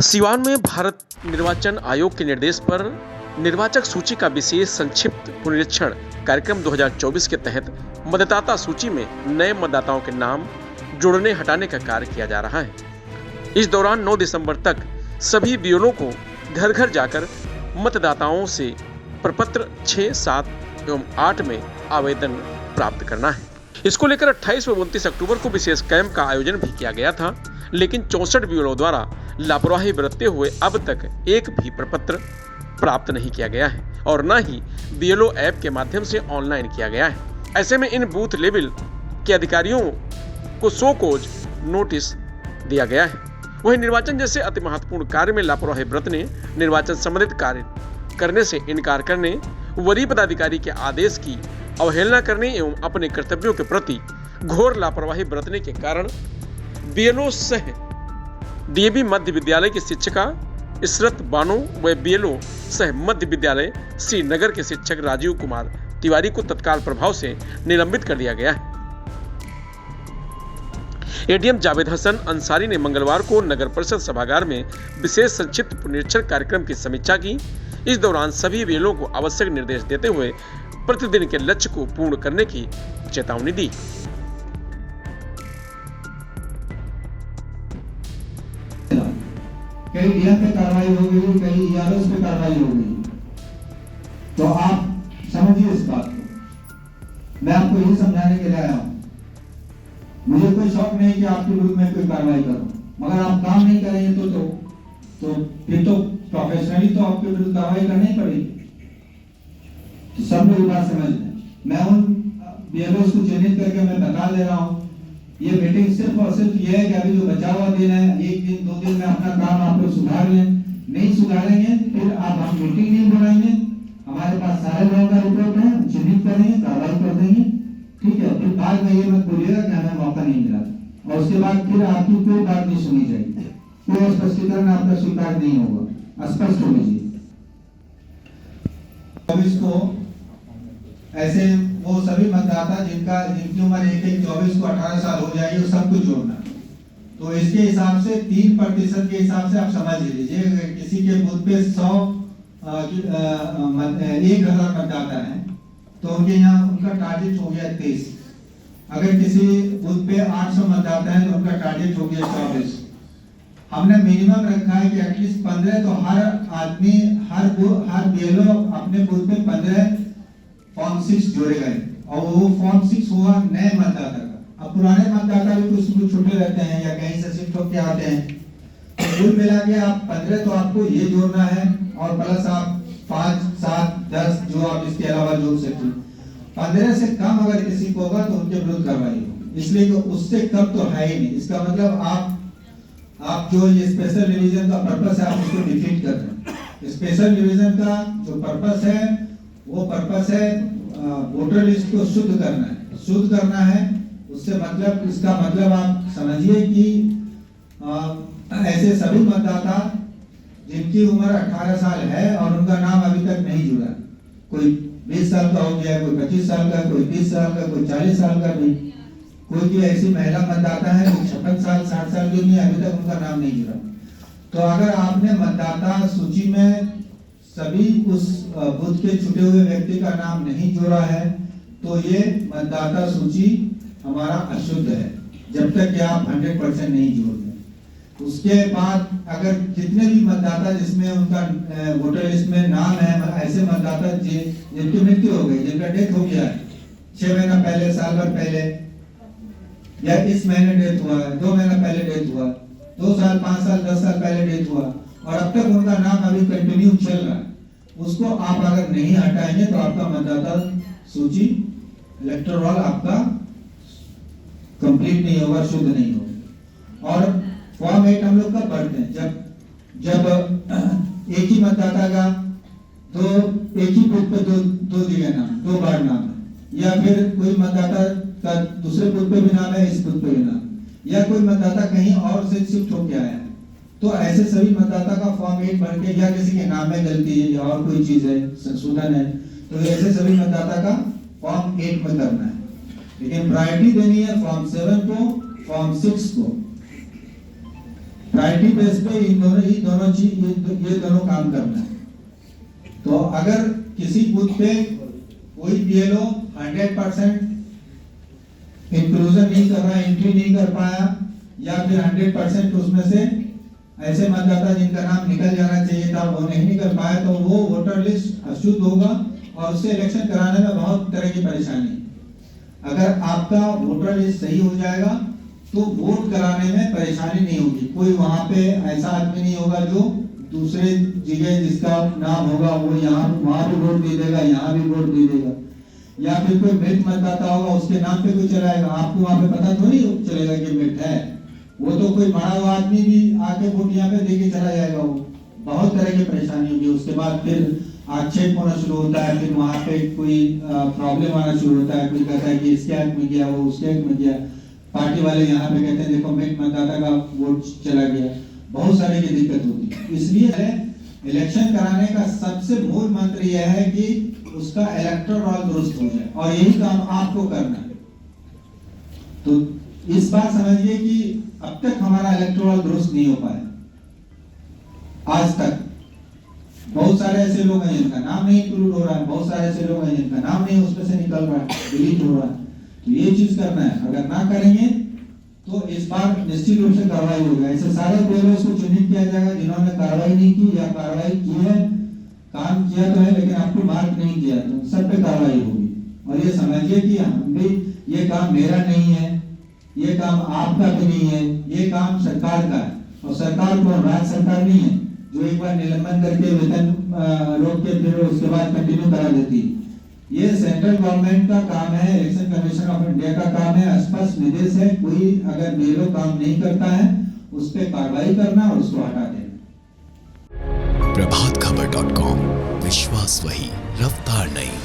सिवान में भारत निर्वाचन आयोग के निर्देश पर निर्वाचक सूची का विशेष संक्षिप्त पुनरीक्षण कार्यक्रम 2024 के तहत मतदाता सूची में नए मतदाताओं के नाम जोड़ने हटाने का कार्य किया जा रहा है। इस दौरान 9 दिसंबर तक सभी बीएलओ को घर घर जाकर मतदाताओं से प्रपत्र 6, 7 एवं 8 में आवेदन प्राप्त करना है। इसको लेकर 28 व 29 अक्टूबर को विशेष कैंप का आयोजन भी किया गया था, लेकिन 64 बीएलओ द्वारा लापरवाही बरतते हुए अब तक एक भी प्रपत्र प्राप्त नहीं किया गया है और न ही बीएलओ ऐप के माध्यम से ऑनलाइन किया गया है। ऐसे में इन बूथ लेवल के अधिकारियों को शो कॉज नोटिस दिया गया है। वहीं निर्वाचन जैसे अति महत्वपूर्ण कार्य में लापरवाही बरतने, निर्वाचन संबंधित कार्य करने से इनकार करने, वरीय पदाधिकारी के आदेश की अवहेलना करने एवं अपने कर्तव्यों के प्रति घोर लापरवाही बरतने के कारण बीएलओ सह डीएवी मध्य विद्यालय की शिक्षिका इशरत बानो व बीएलओ सह मध्य विद्यालय श्रीनगर के शिक्षक राजीव कुमार तिवारी को तत्काल प्रभाव से निलंबित कर दिया गया है। एडीएम जावेद हसन अंसारी ने मंगलवार को नगर परिषद सभागार में विशेष संक्षिप्त पुनरीक्षण कार्यक्रम की समीक्षा की। इस दौरान सभी बीएलओ को आवश्यक निर्देश देते हुए प्रतिदिन के लक्ष्य को पूर्ण करने की चेतावनी दी। कई डीएम पे कार्रवाई हो गई, कई ईआरओ पे कार्रवाई हो गई, तो आप समझिए इस बात को। मैं आपको यही समझाने के लिए आया हूं। मुझे कोई शौक नहीं कि आपके विरुद्ध में कोई कार्रवाई करूं, मगर आप काम नहीं करेंगे तो फिर तो प्रोफेशनली तो आपके विरुद्ध कार्रवाई करनी ही पड़ेगी। तो सब लोग बात समझ लें। मैं उन बीएलओ को चिन्हित करके मैं बता दे रहा हूं, ये मीटिंग सिर्फ और सिर्फ ये है कि अभी जो बचा हुआ दिन है, 1 दिन 2 दिन में अपना काम आप लोग सुधार लें। नहीं सुधारेंगे फिर आप हम मीटिंग नहीं बुलाएंगे। हमारे पास सारे लोगों का रिपोर्ट है, चिन्हित करेंगे, कार्रवाई कर देंगे, ठीक है। फिर बाद में ये मत बोलिएगा कि हमें मौका नहीं मिला, और उसके बाद फिर आपकी कोई बात नहीं सुनी जाएगी, कोई स्पष्टीकरण आपका स्वीकार नहीं होगा। स्पष्ट हो लीजिए। अब इसको ऐसे वो सभी मतदाता जिनकी उम्र 1-1-24 को 18 साल हो जाएगी, वो सब कुछ जोड़ना। तो इसके हिसाब से 3% के हिसाब से आप समझ लीजिए, किसी के बूथ पे 1,000 मतदाता है तो उनके यहाँ उनका टारगेट हो गया 23। अगर किसी बूथ पे 800 मतदाता है तो उनका टारगेट हो गया 24। हमने मिनिमम रखा है कि एटलीस्ट 15, तो हर आदमी हर बीएलओ अपने बूथ पे 15 फॉर्म 6 जोड़े गए, और वो फॉर्म 6 हुआ नए मतदाता का। अब पुराने मतदाता भी कुछ छुट्टे रहते हैं या कहीं से शिफ्ट होकर आते हैं, तो कुल मिला के आप 15 तो आपको ये जोड़ना है, और प्लस आप 5, 7, 10 जो आप इसके अलावा जोड़ सकते। 15 से कम अगर किसी को होगा तो उनके विरुद्ध कार्रवाई होगी, इसलिए तो उससे कम तो है ही नहीं। इसका मतलब आप जो ये स्पेशल डिवीजन का पर्पस है, आप उसको डिफीट कर रहे हैं। स्पेशल डिवीजन का जो पर्पस है वो पर्पस है वोटर लिस्ट को शुद्ध करना है। उससे मतलब इसका मतलब आप समझिए कि ऐसे सभी मतदाता जिनकी उम्र 18 साल है और उनका नाम अभी तक नहीं जुड़ा, कोई 20 साल का हो गया, कोई 25 साल का, कोई 30 साल का, कोई 40 साल का नहीं, कोई भी ऐसी महिला मतदाता है 56 साल 60 साल की नहीं, अभी तक उनका नाम नहीं जुड़ा। तो अगर आपने मतदाता सूची में सभी उस बूथ के छुटे हुए व्यक्ति का नाम नहीं जोड़ा है तो ये मतदाता सूची हमारा अशुद्ध है, जब तक कि आप 100% नहीं जोड़ दें। उसके बाद अगर जितने भी मतदाता जिसमें उनका वोटर लिस्ट में नाम है, ऐसे मतदाता जिनकी मृत्यु हो गई, जिनका डेथ हो गया है 6 महीना पहले, साल भर पहले, या इस महीने डेथ हुआ है, 2 महीना पहले डेथ हुआ, 2 साल 5 साल 10 साल पहले डेथ हुआ, और अब तक उनका नाम अभी कंटिन्यू चल रहा है, उसको आप अगर नहीं हटाएंगे तो आपका मतदाता सूची इलेक्टोरल रोल आपका कंप्लीट नहीं होगा, शुद्ध नहीं होगा। और फॉर्म 8 हम लोग कब भरते हैं? जब एक ही मतदाता का एक ही बूथ पे दो जगह नाम, 2 बार नाम है, या फिर कोई मतदाता का दूसरे बूथ पे भी नाम है, इस बूथ पे भी नाम, या कोई मतदाता कहीं और से शिफ्ट होकर आया है, तो ऐसे सभी मतदाता का फॉर्म 8 भर के, या किसी के नाम में गलती है या और कोई चीज है, संशोधन है, तो ऐसे सभी मतदाता का फॉर्म 8 में करना है। लेकिन प्रायोरिटी देनी है फॉर्म 7 को, फॉर्म 6 को। प्रायोरिटी बेस पे इन दोनों ये दोनों काम करना है। तो अगर किसी बूथ पे कोई बीएलओ 100% इंक्लूजन नहीं कर रहा, एंट्री नहीं कर पाया, या फिर 100% उसमें से ऐसे मतदाता जिनका नाम निकल जाना चाहिए था वो नहीं निकल पाया, तो वो वोटर लिस्ट अशुद्ध होगा और उससे इलेक्शन कराने में बहुत तरह की परेशानी। अगर आपका वोटर लिस्ट सही हो जाएगा तो वोट कराने में परेशानी नहीं होगी। कोई वहां पे ऐसा आदमी नहीं होगा जो दूसरे जगह जिसका नाम होगा वो यहाँ वहां भी वोट दे देगा, यहाँ भी वोट दे देगा, या फिर कोई मृत मतदाता होगा उसके नाम पे कोई चलाएगा, आपको वहां पे पता थोड़ी चलेगा कि मृत है, वो तो कोई मरा हुआ आदमी भी आके वोट यहाँ पे देके चला जाएगा। वो बहुत तरह की परेशानी होगी। उसके बाद फिर आक्षेप होना शुरू होता है, फिर वहां पे कोई प्रॉब्लम आना शुरू होता है, कोई कहता है कि इसके हक में गया, वो उसके हक में गया, पार्टी वाले यहाँ पे कहते हैं देखो मृत मतदाता का वोट चला गया, बहुत सारे की दिक्कत होती है। इसलिए इलेक्शन कराने का सबसे मूल मंत्र यह है कि उसका इलेक्टोरल रोल दुरुस्त हो जाए, और यही काम आपको करना है। तो इस बात समझिए कि अब तक हमारा इलेक्टोरल दुरुस्त नहीं हो पाया आज तक। बहुत सारे ऐसे लोग हैं जिनका नाम नहीं इंक्लूड हो रहा है, बहुत सारे ऐसे लोग हैं जिनका नाम नहीं उसमें से निकल रहा है, डिलीट हो रहा है। तो ये चीज करना है, अगर ना करेंगे तो इस बार निश्चित रूप से कार्रवाई होगी। ऐसे सारे बीएलओ को चिन्हित किया जाएगा जिन्होंने कार्रवाई नहीं की या कार्रवाई की है, काम किया तो है लेकिन आपको मार्क नहीं किया, तो सब पे कार्रवाई होगी। और ये समझिए कि हम भी, ये काम मेरा नहीं है, ये काम आपका भी नहीं है, ये काम सरकार का है। और सरकार को राज्य सरकार नहीं है जो एक बार निलंबन करके वेतन रोक के फिर उसके बाद कंटिन्यू करा देती है। ये सेंट्रल गवर्नमेंट का काम है, इलेक्शन कमीशन ऑफ इंडिया का काम है, स्पष्ट निर्देश है। कोई अगर बीएलओ काम नहीं करता है उस पर कार्रवाई करना और उसको हटा देना। प्रभातखबर.com, विश्वास वही, रफ्तार नहीं।